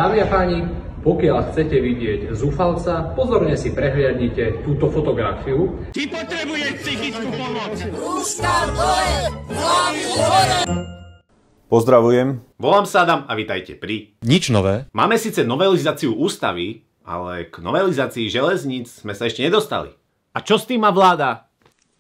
Dámy a páni, pokiaľ chcete vidieť zúfalca, pozorne si prehliadnite túto fotografiu. Ty potrebuješ psychickú pomoc! Rúška dole, hlavy hore! Pozdravujem. Volám sa Adam a vitajte pri... Nič nové. Máme síce novelizáciu ústavy, ale k novelizácii železníc sme sa ešte nedostali. A čo s tým má vláda?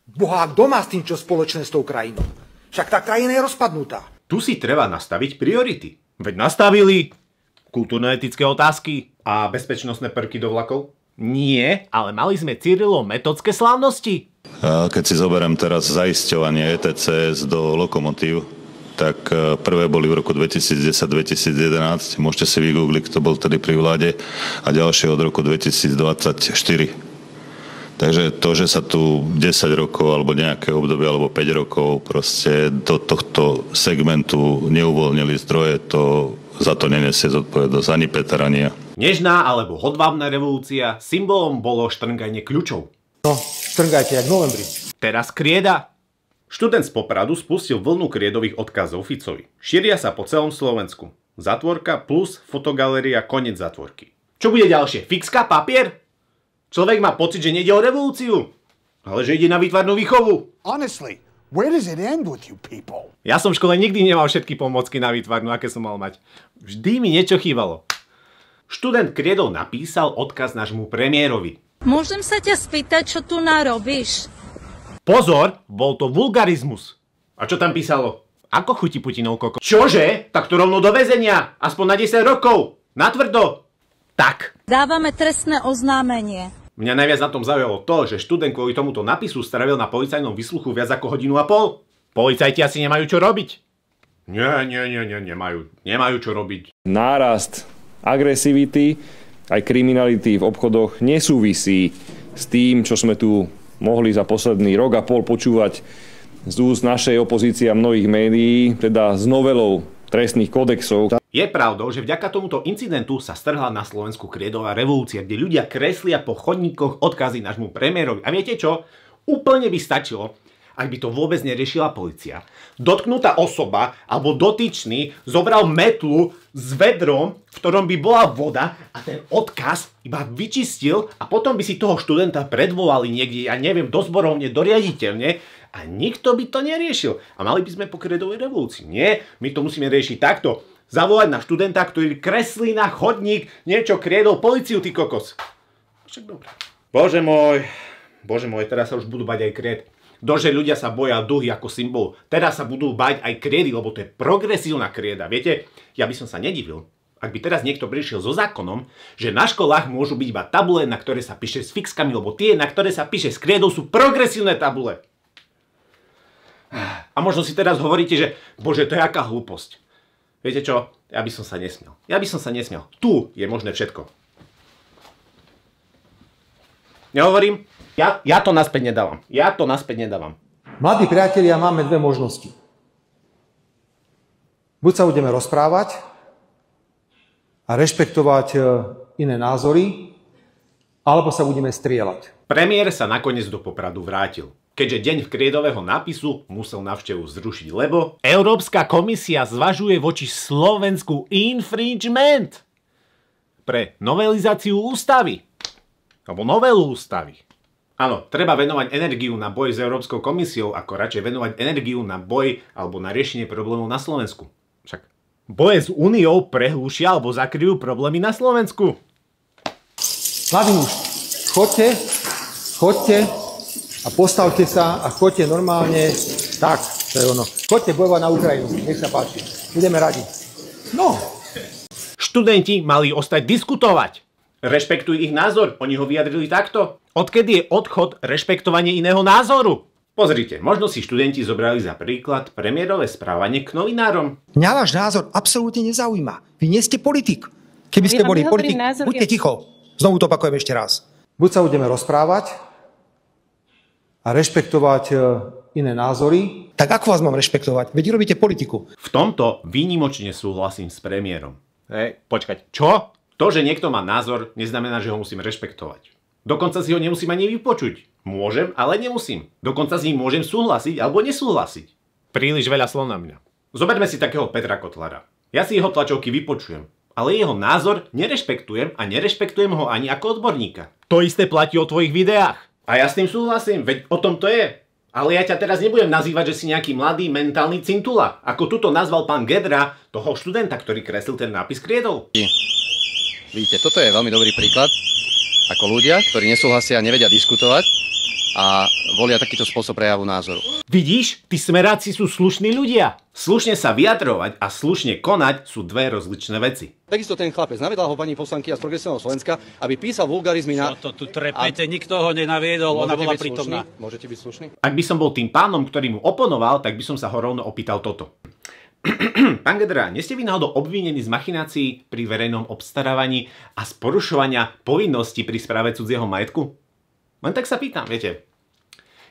Boha, kto má s tým čo spoločné s tou krajinou? Však tá krajina je rozpadnutá. Tu si treba nastaviť priority. Veď nastavili kultúrno-etické otázky a bezpečnostné prvky do vlakov? Nie, ale mali sme Cyrilo-metodské slávnosti. Keď si zoberiem teraz zaisťovanie ETCS do lokomotív, tak prvé boli v roku 2010-2011, môžete si vygoogliť, kto bol tedy pri vláde, a ďalšie od roku 2024. Takže to, že sa tu 10 rokov alebo nejaké obdobie alebo 5 rokov proste do tohto segmentu neuvoľnili zdroje, to za to nenesie zodpovednosť ani Peter, ani ja. Nežná alebo hodvábna revolúcia, symbolom bolo štrnganie kľúčov. No, štrngajte, jak v novembri. Teraz krieda. Študent z Popradu spustil vlnu kriedových odkazov Ficovi. Šíria sa po celom Slovensku. Zatvorka plus fotogaléria koniec zatvorky. Čo bude ďalšie? Fixka? Papier? Človek má pocit, že nejde o revolúciu, ale že ide na výtvarnú výchovu. Honestly, where does it end with you people? Ja som v škole nikdy nemal všetky pomôcky na výtvarnú, aké som mal mať. Vždy mi niečo chýbalo. Študent kriedov napísal odkaz nášmu premiérovi. Môžem sa ťa spýtať, čo tu narobíš? Pozor, bol to vulgarizmus. A čo tam písalo? Ako chutí Putinov koko? Čože? Tak to rovno do väzenia. Aspoň na 10 rokov. Natvrdo. Tak. Dávame trestné oznámenie. Mňa najviac na tom zaujalo to, že študent kvôli tomuto napisu strávil na policajnom výsluchu viac ako 1,5 hodiny. Policajti asi nemajú čo robiť. Nie, nemajú čo robiť. Nárast agresivity aj kriminality v obchodoch nesúvisí s tým, čo sme tu mohli za posledný rok a pol počúvať z úst našej opozície a mnohých médií, teda s novelou trestných kodexov. Je pravdou, že vďaka tomuto incidentu sa strhla na Slovensku kriedová revolúcia, kde ľudia kreslia po chodníkoch odkazy nášmu premiérovi. A viete čo? Úplne by stačilo, ak by to vôbec neriešila polícia. Dotknutá osoba alebo dotyčný zobral metlu s vedrom, v ktorom by bola voda, a ten odkaz iba vyčistil a potom by si toho študenta predvolali niekde, ja neviem, do zborovne, do riaditeľne, a nikto by to neriešil. A mali by sme po kriedovej revolúcii. Nie, my to musíme riešiť takto. Zavolať na študenta, ktorý kreslí na chodník, niečo kriedol, políciu, ty kokos. Však dobré. Bože môj, teraz sa už budú bať aj kried. Dože ľudia sa boja duhy ako symbol. Teraz sa budú bať aj kriedy, lebo to je progresívna krieda. Viete, ja by som sa nedivil, ak by teraz niekto prišiel so zákonom, že na školách môžu byť iba tabule, na ktoré sa píše s fixkami, lebo tie, na ktoré sa píše s kriedou, sú progresívne tabule. A možno si teraz hovoríte, že bože, to je aká hlúposť. Viete čo? Ja by som sa nesmiel. Tu je možné všetko. Nehovorím? Ja to naspäť nedávam. Mladí priatelia, máme dve možnosti. Buď sa budeme rozprávať a rešpektovať iné názory, alebo sa budeme strieľať. Premiér sa nakoniec do Popradu vrátil, keďže deň kriedového nápisu musel návštevu zrušiť, lebo Európska komisia zvažuje voči Slovensku infringement pre novelizáciu ústavy. Alebo novelu ústavy. Áno, treba venovať energiu na boj s Európskou komisiou, ako radšej venovať energiu na boj alebo na riešenie problémov na Slovensku. Však boje s Úniou prehlúšia alebo zakryjú problémy na Slovensku. Mladí muž, chodte a postavte sa a choďte normálne. Tak, to je ono. Choďte bojovať na Ukrajinu, nech sa páči. Budeme radi. No. Študenti mali ostať diskutovať. Rešpektuj ich názor, oni ho vyjadrili takto. Odkedy je odchod rešpektovanie iného názoru? Pozrite, možno si študenti zobrali za príklad premiérové správanie k novinárom. Mňa váš názor absolútne nezaujíma. Vy nie ste politik. Keby ste boli politik, buďte ticho. Znovu to opakujem ešte raz. Buď sa budeme rozprávať a rešpektovať iné názory. Tak ako vás mám rešpektovať? Veď robíte politiku. V tomto výnimočne súhlasím s premiérom. Počkať, čo? To, že niekto má názor, neznamená, že ho musím rešpektovať. Dokonca si ho nemusím ani vypočuť. Môžem, ale nemusím. Dokonca s ním môžem súhlasiť alebo nesúhlasiť. Príliš veľa slov na mňa. Zoberme si takého Petra Kotlára. Ja si jeho tlačovky vypočujem. Ale jeho názor nerešpektujem a nerešpektujem ho ani ako odborníka. To isté platí o tvojich videách. A ja s tým súhlasím, veď o tom to je. Ale ja ťa teraz nebudem nazývať, že si nejaký mladý mentálny cintula. Ako tuto nazval pán Gedra, toho študenta, ktorý kreslil ten nápis kriedou. Vidíte, toto je veľmi dobrý príklad. Ako ľudia, ktorí nesúhlasia a nevedia diskutovať a volia takýto spôsob prejavu názoru. Vidíš, tí smeráci sú slušní ľudia. Slušne sa vyjadrovať a slušne konať sú dve rozličné veci. Takisto ten chlapec, navedla ho pani poslankyňa z Progresívneho Slovenska, aby písal vulgarizmy na... Čo to tu trepete, nikto ho nenaviedol, ona bola prítomná. Môžete byť slušný? Ak by som bol tým pánom, ktorý mu oponoval, tak by som sa ho rovno opýtal toto. Pán Gedra, nie ste vy náhodou obvinení z machinácií pri verejnom obstarávaní a z porušovania povinností pri správe cudzieho majetku? Len tak sa pýtam, viete.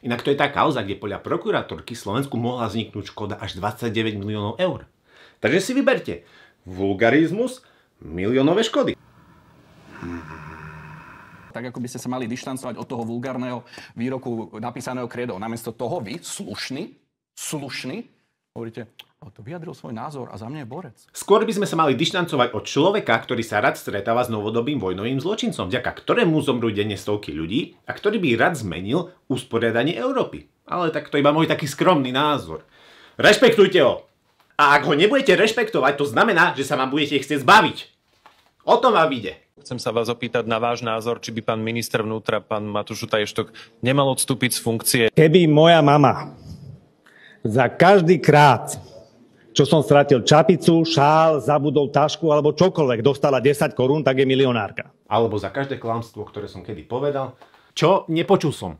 Inak to je tá kauza, kde podľa prokurátorky Slovensku mohla vzniknúť škoda až 29 miliónov eur. Takže si vyberte. Vulgarizmus, miliónové škody. Tak ako by ste sa mali dištancovať od toho vulgárneho výroku napísaného krédou. Namiesto toho vy, slušný, hovoríte, to vyjadril svoj názor a za mňa je borec. Skôr by sme sa mali dištancovať od človeka, ktorý sa rád stretáva s novodobým vojnovým zločincom, vďaka ktorému zomrú denne stovky ľudí a ktorý by rád zmenil usporiadanie Európy. Ale tak to iba môj taký skromný názor. Rešpektujte ho! A ak ho nebudete rešpektovať, to znamená, že sa vám budete chcieť zbaviť. O tom vám ide. Chcem sa vás opýtať na váš názor, či by pán minister vnútra, pán Matúš Utaještok, nemal odstúpiť z funkcie. Keby moja mama za každý krát, čo som stratil čapicu, šál, zabudol tašku alebo čokoľvek, dostala 10 korún, tak je milionárka. Alebo za každé klamstvo, ktoré som kedy povedal. Čo? Nepočul som.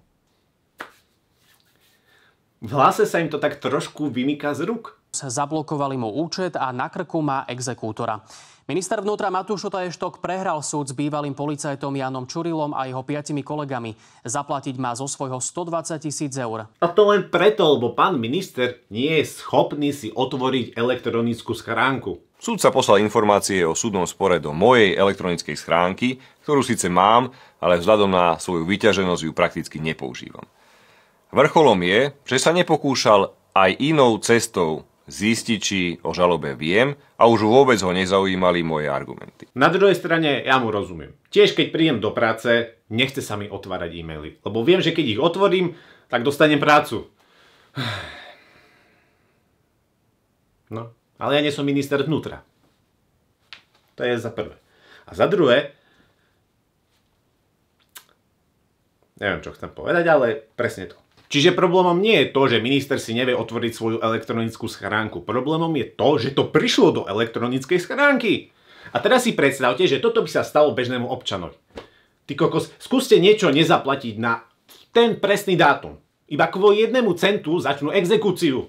V hlase sa im to tak trošku vymýka z rúk. Zablokovali mu účet a na krku má exekútora. Minister vnútra Matúš Utaještok prehral súd s bývalým policajtom Jánom Čurilom a jeho 5 kolegami. Zaplatiť má zo svojho 120 000 eur. A to len preto, lebo pán minister nie je schopný si otvoriť elektronickú schránku. Súd sa poslal informácie o súdnom spore do mojej elektronickej schránky, ktorú síce mám, ale vzhľadom na svoju vyťaženosť ju prakticky nepoužívam. Vrcholom je, že sa nepokúšal aj inou cestou zistiť, či o žalobe viem a už vôbec ho nezaujímali moje argumenty. Na druhej strane ja mu rozumiem. Tiež keď prídem do práce, nechce sa mi otvárať e-maily. Lebo viem, že keď ich otvorím, tak dostanem prácu. No, ale ja nie som minister vnútra. To je za prvé. A za druhé, neviem, čo chcem povedať, ale presne to. Čiže problémom nie je to, že minister si nevie otvoriť svoju elektronickú schránku. Problémom je to, že to prišlo do elektronickej schránky. A teraz si predstavte, že toto by sa stalo bežnému občanovi. Ty kokos, skúste niečo nezaplatiť na ten presný dátum. Iba kvôli 1 centu začnú exekúciu.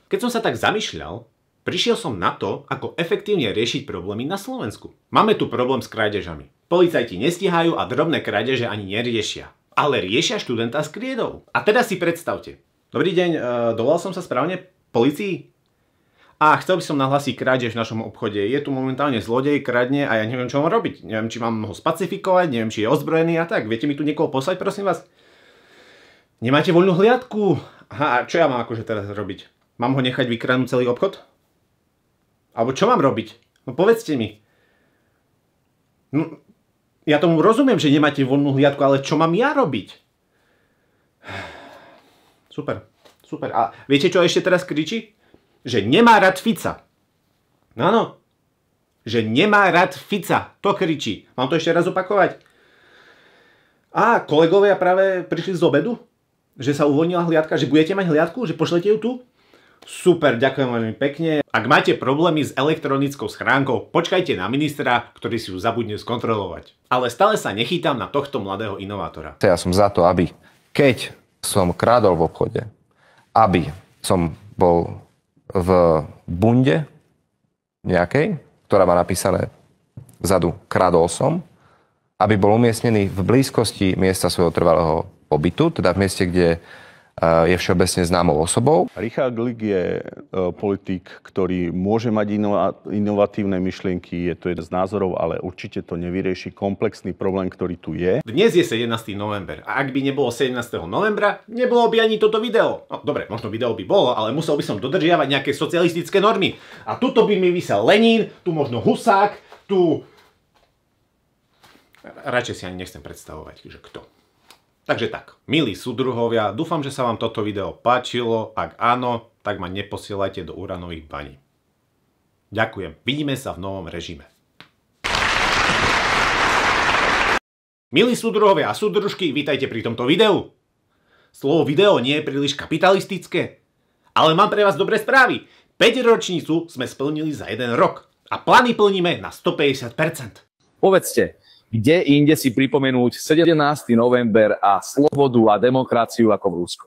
Keď som sa tak zamýšľal, prišiel som na to, ako efektívne riešiť problémy na Slovensku. Máme tu problém s krádežami. Policajti nestíhajú a drobné krádeže ani neriešia. Ale riešia študenta s kriedou. A teraz si predstavte. Dobrý deň, dovolal som sa správne policii? A chcel by som nahlásiť krádež v našom obchode. Je tu momentálne zlodej, kradne a ja neviem, čo mám robiť. Neviem, či mám ho spacifikovať, neviem, či je ozbrojený a tak. Viete mi tu niekoho poslať, prosím vás? Nemáte voľnú hliadku? Aha, a čo ja mám akože teraz robiť? Mám ho nechať vykradnúť celý obchod? Alebo čo mám robiť? No povedzte mi. No, ja tomu rozumiem, že nemáte voľnú hliadku, ale čo mám ja robiť? Super, super. A viete, čo ešte teraz kričí? Že nemá rád Fica. Áno. Že nemá rád Fica. To kričí. Mám to ešte raz opakovať? A kolegovia práve prišli z obedu? Že sa uvoľnila hliadka? Že budete mať hliadku? Že pošlete ju tu? Super, ďakujem veľmi pekne. Ak máte problémy s elektronickou schránkou, počkajte na ministra, ktorý si ju zabudne skontrolovať. Ale stále sa nechytám na tohto mladého inovátora. Ja som za to, aby keď som krádol v obchode, aby som bol v bunde nejakej, ktorá má napísané vzadu krádol som, aby bol umiestnený v blízkosti miesta svojho trvalého pobytu, teda v mieste, kde je všeobecne známou osobou. Richard Glik je politik, ktorý môže mať inovatívne myšlienky, je to jeden z názorov, ale určite to nevyrieši komplexný problém, ktorý tu je. Dnes je 17. november a ak by nebolo 17. novembra, nebolo by ani toto video. No dobre, možno video by bolo, ale musel by som dodržiavať nejaké socialistické normy. A tuto by mi visel Lenin, tu možno Husák, tu... Radšej si ani nechcem predstavovať, že kto. Takže tak, milí súdruhovia, dúfam, že sa vám toto video páčilo. Ak áno, tak ma neposielajte do uranových baní. Ďakujem, vidíme sa v novom režime. Milí súdruhovia a súdružky, vítajte pri tomto videu. Slovo video nie je príliš kapitalistické, ale mám pre vás dobré správy. 5-ročnicu sme splnili za 1 rok a plány plníme na 150%. Povedzte, kde inde si pripomenúť 17. november a slobodu a demokraciu ako v Rusku?